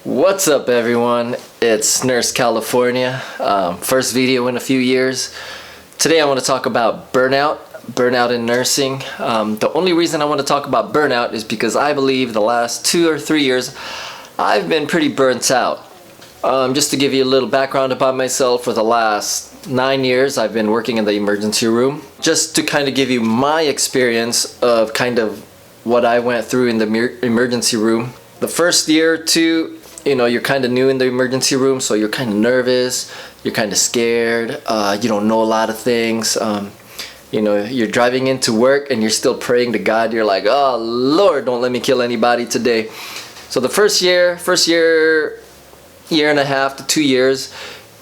What's up, everyone? It's Nurse California. First video in a few years. Today I want to talk about burnout in nursing. The only reason I want to talk about burnout is because I believe the last 2 or 3 years I've been pretty burnt out. Just to give you a little background about myself, for the last 9 years I've been working in the emergency room. Just to kind of give you my experience of kind of what I went through in the emergency room. The first year or two, you're kind of new in the emergency room, so you're kind of nervous, you're kind of scared, you don't know a lot of things. You're driving into work and you're still praying to God. You're like, oh Lord, don't let me kill anybody today. So the first year and a half to 2 years,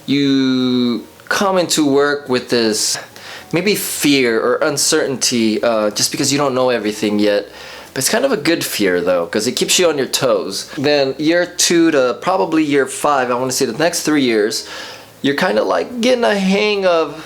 you come into work with this maybe fear or uncertainty, just because you don't know everything yet. But it's kind of a good fear though, because it keeps you on your toes. Then year 2 to probably year 5, I want to say the next 3 years, you're kind of like getting a hang of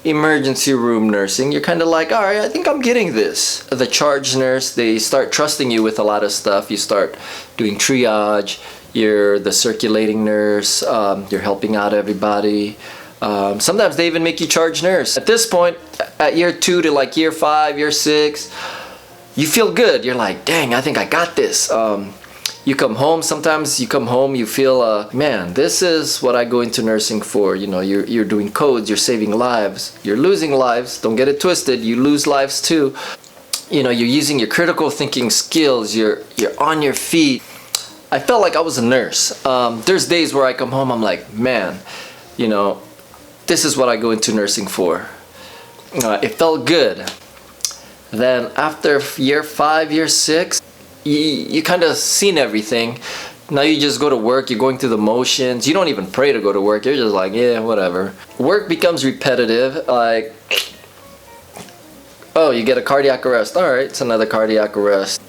emergency room nursing. You're kind of like, all right, I think I'm getting this. The charge nurse, they start trusting you with a lot of stuff. You start doing triage, you're the circulating nurse, you're helping out everybody. Sometimes they even make you charge nurse. At this point, at year 2 to like year 5, year 6, you feel good. You're like, dang, I think I got this. You come home, sometimes you come home, you feel, man, this is what I go into nursing for. You're doing codes, you're saving lives, you're losing lives. Don't get it twisted, you lose lives too. You're using your critical thinking skills, you're on your feet. I felt like I was a nurse. There's days where I come home, I'm like, man, this is what I go into nursing for. It felt good. Then after year 5, year 6, you kind of seen everything. Now you just go to work, you're going through the motions. You don't even pray to go to work. You're just like, yeah, whatever. Work becomes repetitive. Like, oh, you get a cardiac arrest. All right, it's another cardiac arrest.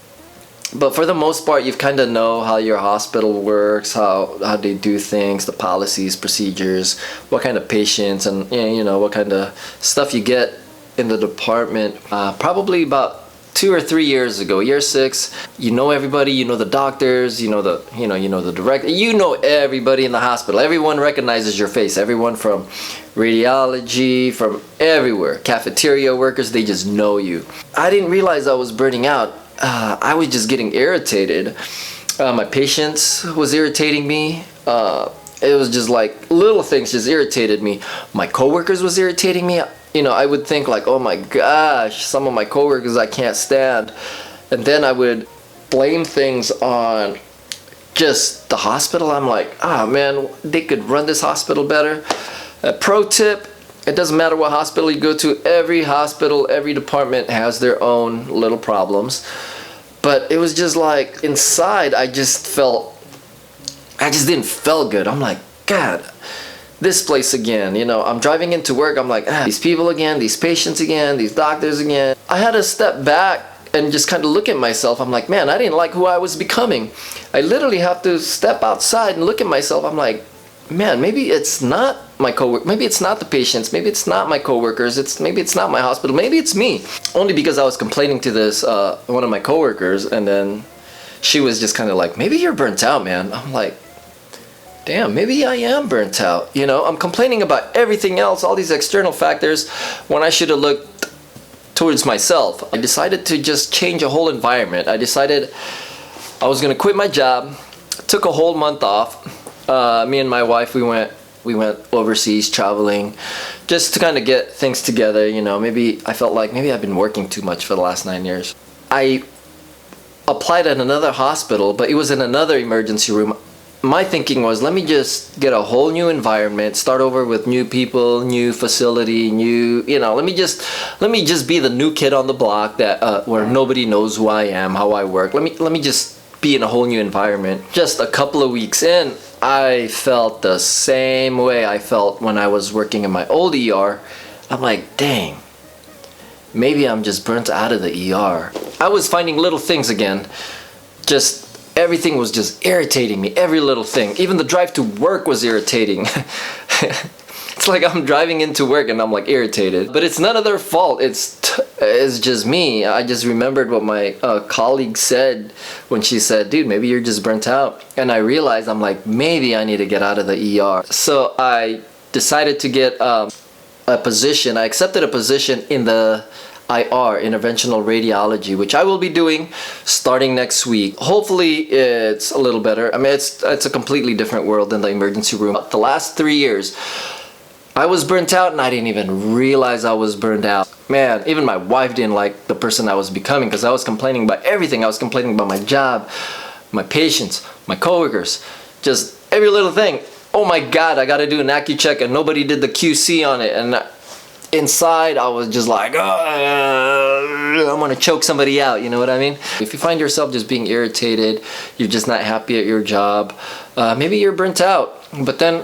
But for the most part, you kind of know how your hospital works, how they do things, the policies, procedures, what kind of patients, and what kind of stuff you get in the department. Probably about 2 or 3 years ago, year 6, you know everybody, you know the doctors, you know the director, you know everybody in the hospital. Everyone recognizes your face. Everyone from radiology, from everywhere, cafeteria workers, they just know you. I didn't realize I was burning out. I was just getting irritated. My patients was irritating me. It was just like little things just irritated me. My coworkers was irritating me. I would think like, oh my gosh, some of my coworkers I can't stand. And then I would blame things on just the hospital. I'm like, man, they could run this hospital better. Pro tip, it doesn't matter what hospital you go to. Every hospital, every department has their own little problems. But it was just like inside, I just didn't feel good. I'm like, God, this place again. I'm driving into work, I'm like, these people again, these patients again, these doctors again. I had to step back and just kind of look at myself. I'm like, man, I didn't like who I was becoming. I literally have to step outside and look at myself. I'm like, man, maybe it's not my coworker, maybe it's not the patients, maybe it's not my coworkers, maybe it's not my hospital, maybe it's me. Only because I was complaining to this one of my coworkers, and then she was just kind of like, maybe you're burnt out, man. I'm like, damn, maybe I am burnt out. I'm complaining about everything else, all these external factors, when I should have looked towards myself. I decided to just change a whole environment. I decided I was gonna quit my job, took a whole month off. Me and my wife, we went overseas traveling just to kind of get things together. Maybe I felt like maybe I've been working too much for the last 9 years. I applied at another hospital, but it was in another emergency room. My thinking was, let me just get a whole new environment, start over with new people, new facility, let me just be the new kid on the block that where nobody knows who I am, how I work. Let me just be in a whole new environment. Just a couple of weeks in, I felt the same way I felt when I was working in my old ER. I'm like, dang, maybe I'm just burnt out of the ER. I was finding little things again. Just everything was just irritating me, every little thing. Even the drive to work was irritating. It's like I'm driving into work and I'm like irritated. But it's none of their fault. It's just me. I just remembered what my colleague said when she said, dude, maybe you're just burnt out. And I realized, I'm like, maybe I need to get out of the ER. So I decided to get a position. I accepted a position in the IR, interventional radiology, which I will be doing starting next week. Hopefully it's a little better. I mean, it's a completely different world than the emergency room. The last 3 years, I was burnt out and I didn't even realize I was burned out. Man, even my wife didn't like the person I was becoming because I was complaining about everything. I was complaining about my job, my patients, my coworkers, just every little thing. Oh my God, I gotta do an AccuCheck and nobody did the QC on it. And inside I was just like, I'm gonna choke somebody out, you know what I mean? If you find yourself just being irritated, you're just not happy at your job, maybe you're burnt out. But then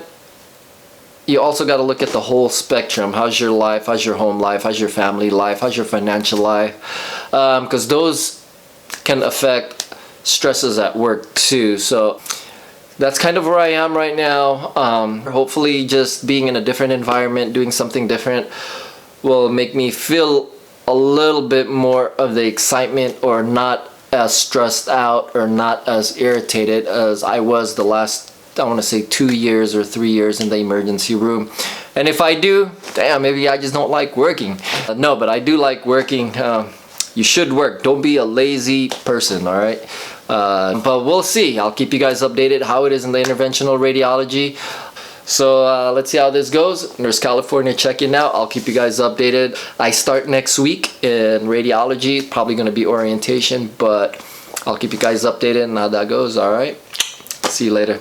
you also got to look at the whole spectrum. How's your life? How's your home life? How's your family life? How's your financial life? Because those can affect stresses at work too. So that's kind of where I am right now. Hopefully just being in a different environment, doing something different will make me feel a little bit more of the excitement, or not as stressed out or not as irritated as I was the last, I want to say 2 years or 3 years in the emergency room. And if I do, damn, maybe I just don't like working. No, but I do like working. You should work. Don't be a lazy person, all right? But we'll see. I'll keep you guys updated how it is in the interventional radiology. So let's see how this goes. Nurse California checking out. I'll keep you guys updated. I start next week in radiology. Probably going to be orientation, but I'll keep you guys updated on how that goes, all right? See you later.